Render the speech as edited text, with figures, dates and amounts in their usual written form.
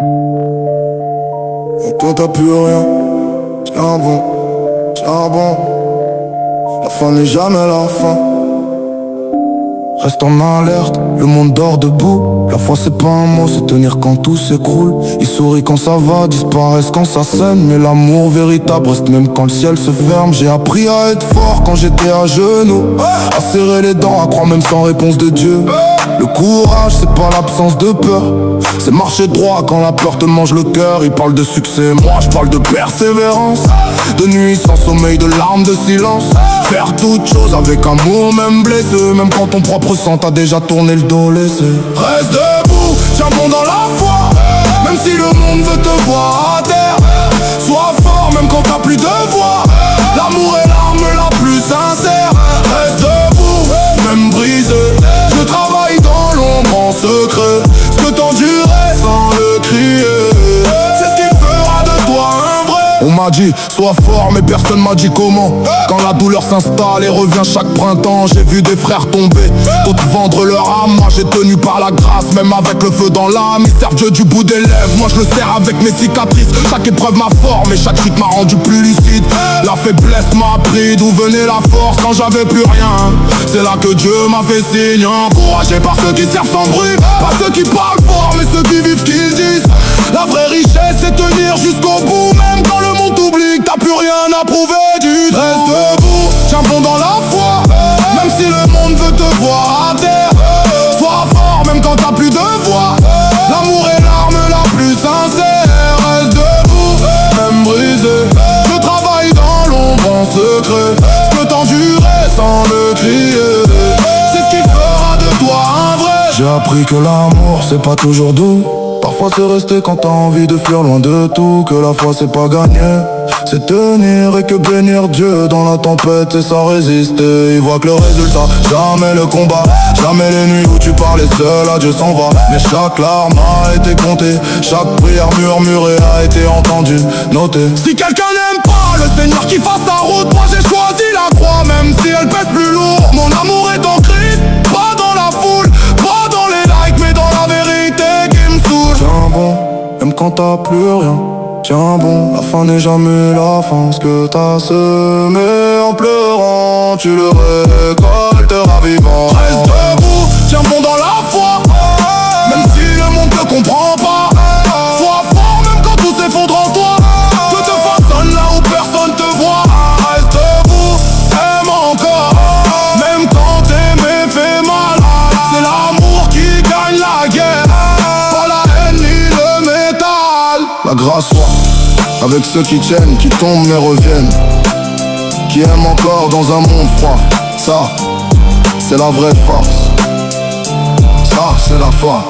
Et toi t'as plus rien. Tiens bon, tiens bon. La fin n'est jamais la fin. Reste en alerte, le monde dort debout. La foi c'est pas un mot, c'est tenir quand tout s'écroule. Ils sourient quand ça va, disparaissent quand ça saigne. Mais l'amour véritable reste même quand le ciel se ferme. J'ai appris à être fort quand j'étais à genoux, à serrer les dents, à croire même sans réponse de Dieu. Le courage c'est pas l'absence de peur, c'est marcher droit quand la peur te mange le cœur. Ils parlent de succès, moi je parle de persévérance. De nuit sans sommeil, de larmes, de silence. Faire toutes choses avec amour, même blessé. Même quand ton propre sang t'a déjà tourné le dos laissé. Reste debout, tiens bon dans la foi. Même si le monde veut te voir à terre. Sois fort même quand t'as plus de voix. L'amour est l'arme la plus sincère. Reste debout, même brisé. Je travaille dans l'ombre en secret. Ce que t'endurais sans le crier, c'est ce qui fera de toi un vrai. On m'a dit, sois fort mais personne m'a dit comment. Quand la douleur s'installe et revient chaque printemps, j'ai vu des frères tomber, d'autres vendre leur âme. Moi j'ai tenu par la grâce, même avec le feu dans l'âme. Ils servent Dieu du bout des lèvres, moi je le sers avec mes cicatrices. Chaque épreuve m'a formé, chaque chute m'a rendu plus lucide. La faiblesse m'a appris d'où venait la force quand j'avais plus rien. C'est là que Dieu m'a fait signe. Encouragé par ceux qui servent sans bruit, pas ceux qui parlent fort mais ceux qui vivent qu'ils disent. La vraie richesse c'est tenir jusqu'au bout, même quand le monde t'oublie, que t'as plus rien à prouver du tout. Reste debout, tiens bon dans la foi. Même si le monde veut te voir à terre. Sois fort même quand t'as plus de voix. L'amour est l'arme la plus sincère. Reste debout, même brisé. Je travaille dans l'ombre en secret. Ce que t'endurais sans le crier, c'est ce qui fera de toi un vrai. J'ai appris que l'amour c'est pas toujours doux. Parfois c'est rester quand t'as envie de fuir loin de tout. Que la foi c'est pas gagner, c'est tenir et que bénir Dieu dans la tempête c'est ça résister. Il voit que le résultat, jamais le combat, jamais les nuits où tu parlais seul à Dieu s'en va. Mais chaque larme a été comptée, chaque prière murmurée a été entendue, notée. Si quelqu'un n'aime pas le Seigneur qui fasse sa route, moi j'ai choisi la croix même si elle pèse plus lourd. Mon amour est en Christ, pas dans la foule, pas dans les likes mais dans la vérité qui me saoule. Tiens bon, même quand t'as plus rien. Tiens bon, la fin n'est jamais la fin. Ce que t'as semé en pleurant, tu le récolteras vivant. Reste debout, tiens bon dans la foi. Même si le monde te comprend pas. Sois fort même quand tout s'effondre en toi. Que te façonne là où personne te voit. Reste debout, aime encore. Même quand t'aimer fait mal. C'est l'amour qui gagne la guerre, pas la haine ni le métal. La grâce soit avec ceux qui tiennent, qui tombent mais reviennent, qui aiment encore dans un monde froid. Ça, c'est la vraie force. Ça, c'est la foi.